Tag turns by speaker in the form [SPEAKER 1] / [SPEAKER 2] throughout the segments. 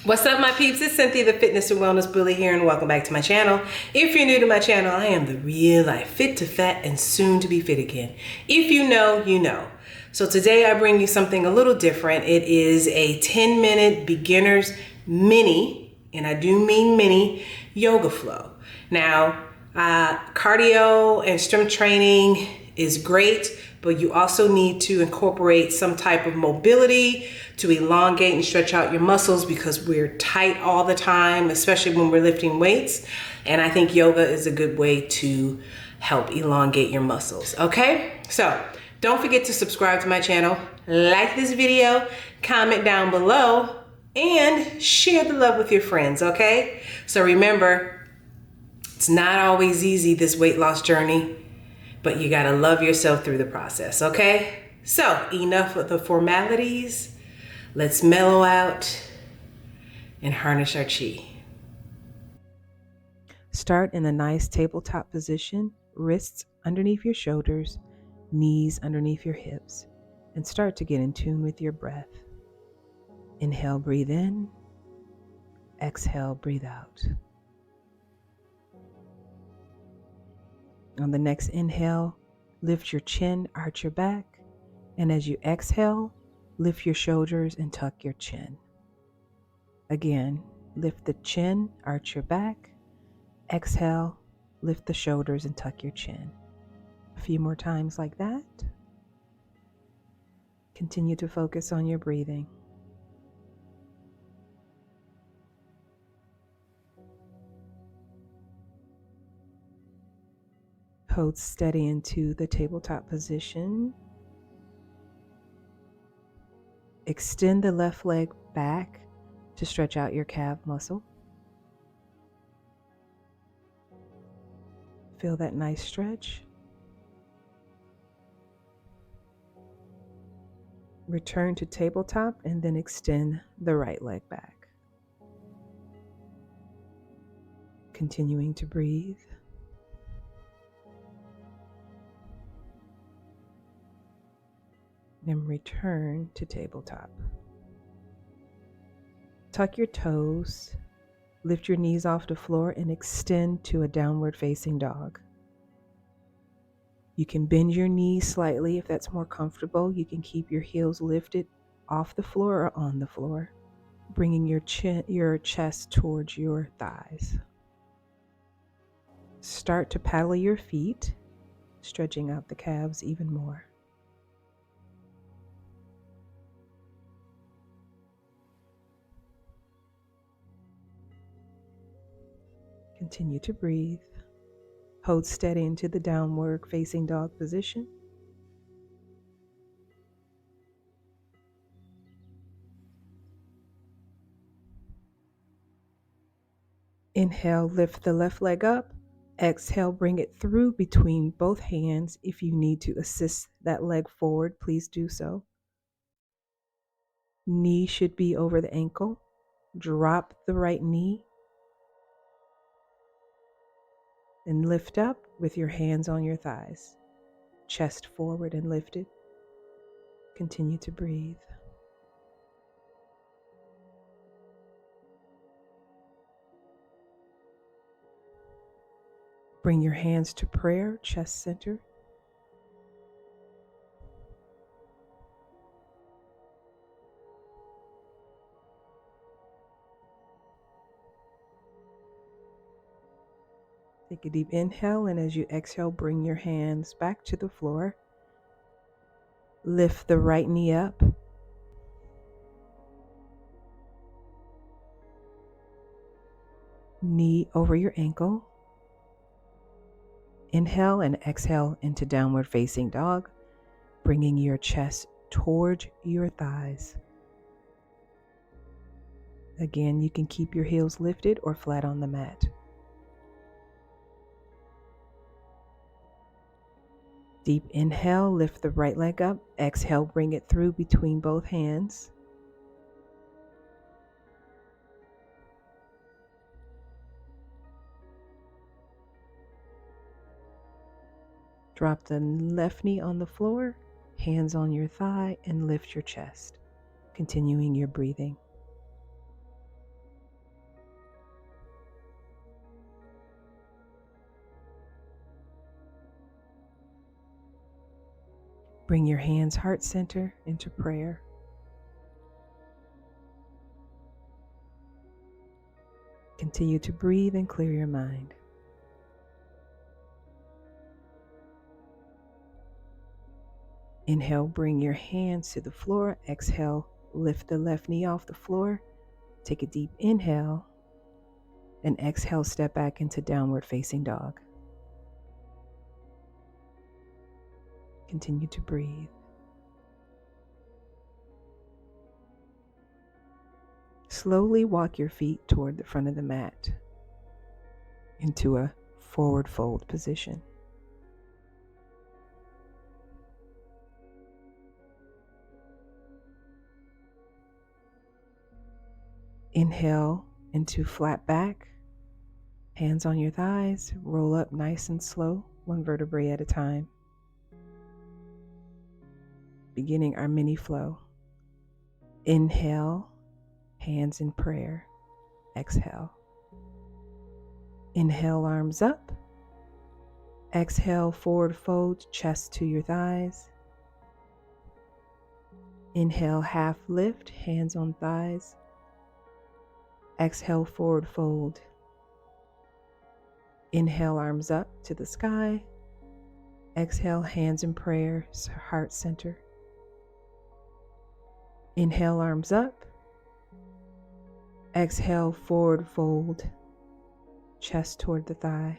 [SPEAKER 1] What's up, my peeps? It's Cynthia, the Fitness and Wellness Bully here, and welcome back to my channel. If you're new to my channel, I am the real life fit to fat and soon to be fit again. If you know, you know. So today I bring you something a little different. It is a 10-minute beginner's mini, and I do mean mini, yoga flow. Now, cardio and strength training is great, but you also need to incorporate some type of mobility to elongate and stretch out your muscles because we're tight all the time, especially when we're lifting weights. And I think yoga is a good way to help elongate your muscles, okay? So don't forget to subscribe to my channel, like this video, comment down below, and share the love with your friends, okay? So remember, it's not always easy, this weight loss journey, but you gotta love yourself through the process, okay? So enough of the formalities. Let's mellow out and harness our chi. Start in a nice tabletop position, wrists underneath your shoulders, knees underneath your hips, and start to get in tune with your breath. Inhale, breathe in. Exhale, breathe out. On the next inhale, lift your chin, arch your back, and as you exhale, lift your shoulders and tuck your chin. Again, lift the chin, arch your back. Exhale, lift the shoulders and tuck your chin. A few more times like that. Continue to focus on your breathing. Hold steady into the tabletop position. Extend the left leg back to stretch out your calf muscle. Feel that nice stretch. Return to tabletop and then extend the right leg back. Continuing to breathe. Then return to tabletop. Tuck your toes, lift your knees off the floor and extend to a downward facing dog. You can bend your knees slightly if that's more comfortable. You can keep your heels lifted off the floor or on the floor, bringing your chest towards your thighs. Start to paddle your feet, stretching out the calves even more. Continue to breathe. Hold steady into the downward facing dog position. Inhale, lift the left leg up. Exhale, bring it through between both hands. If you need to assist that leg forward, please do so. Knee should be over the ankle. Drop the right knee. And lift up with your hands on your thighs. Chest forward and lifted. Continue to breathe. Bring your hands to prayer, chest center. Take a deep inhale, and as you exhale, bring your hands back to the floor. Lift the right knee up. Knee over your ankle. Inhale and exhale into downward facing dog, bringing your chest towards your thighs. Again, you can keep your heels lifted or flat on the mat. Deep inhale, lift the right leg up. Exhale, bring it through between both hands. Drop the left knee on the floor, hands on your thigh, and lift your chest, continuing your breathing. Bring your hands heart center into prayer. Continue to breathe and clear your mind. Inhale, bring your hands to the floor. Exhale, lift the left knee off the floor. Take a deep inhale. And exhale, step back into downward facing dog. Continue to breathe. Slowly walk your feet toward the front of the mat into a forward fold position. Inhale into flat back, hands on your thighs, roll up nice and slow, one vertebrae at a time. Beginning our mini flow. Inhale, hands in prayer. Exhale. Inhale, arms up. Exhale, forward fold, chest to your thighs. Inhale, half lift, hands on thighs. Exhale, forward fold. Inhale, arms up to the sky. Exhale, hands in prayer, heart center. Inhale, arms up. Exhale, forward fold, chest toward the thigh.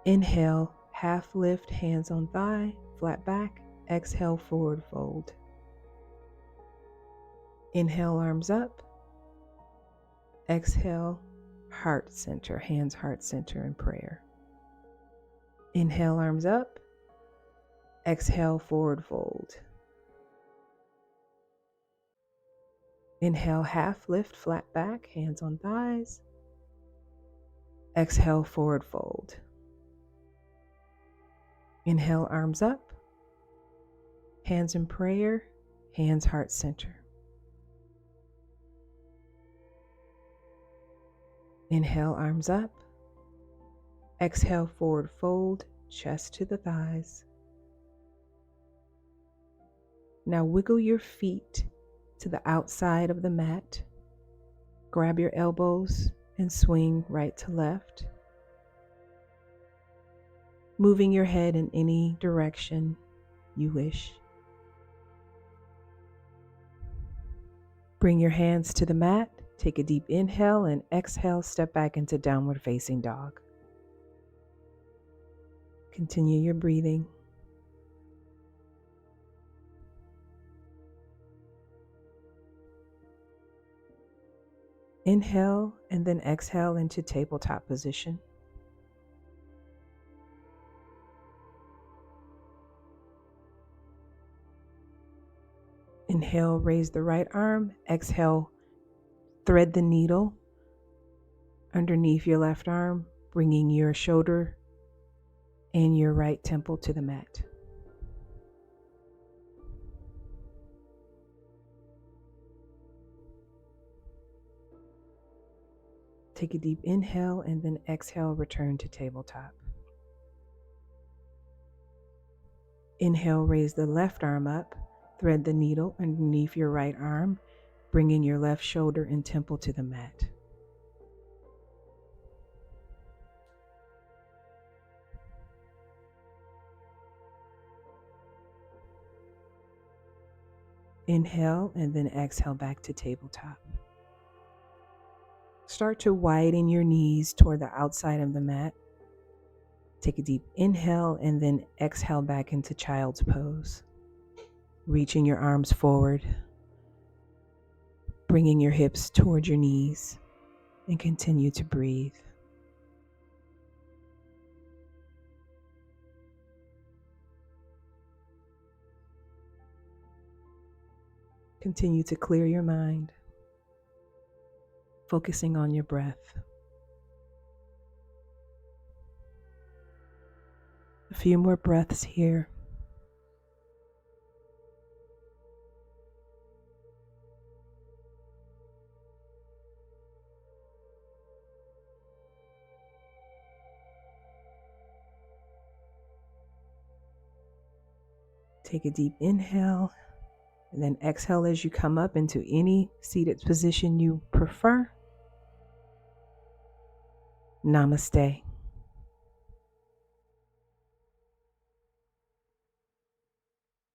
[SPEAKER 1] Inhale, half lift, hands on thigh, flat back. Exhale, forward fold. Inhale, arms up. Exhale, heart center, hands heart center in prayer. Inhale, arms up. Exhale, forward fold. Inhale, half lift, flat back, hands on thighs. Exhale, forward fold. Inhale, arms up. Hands in prayer, hands heart center. Inhale, arms up. Exhale, forward fold, chest to the thighs. Now wiggle your feet to the outside of the mat. Grab your elbows and swing right to left, moving your head in any direction you wish. Bring your hands to the mat. Take a deep inhale and exhale, step back into downward facing dog. Continue your breathing. Inhale and then exhale into tabletop position. Inhale, raise the right arm. Exhale, thread the needle underneath your left arm, bringing your shoulder and your right temple to the mat. Take a deep inhale and then exhale, return to tabletop. Inhale, raise the left arm up, thread the needle underneath your right arm, bringing your left shoulder and temple to the mat. Inhale and then exhale back to tabletop. Start to widen your knees toward the outside of the mat. Take a deep inhale and then exhale back into child's pose. Reaching your arms forward, bringing your hips toward your knees, and continue to breathe. Continue to clear your mind, focusing on your breath. A few more breaths here. Take a deep inhale and then exhale as you come up into any seated position you prefer. Namaste.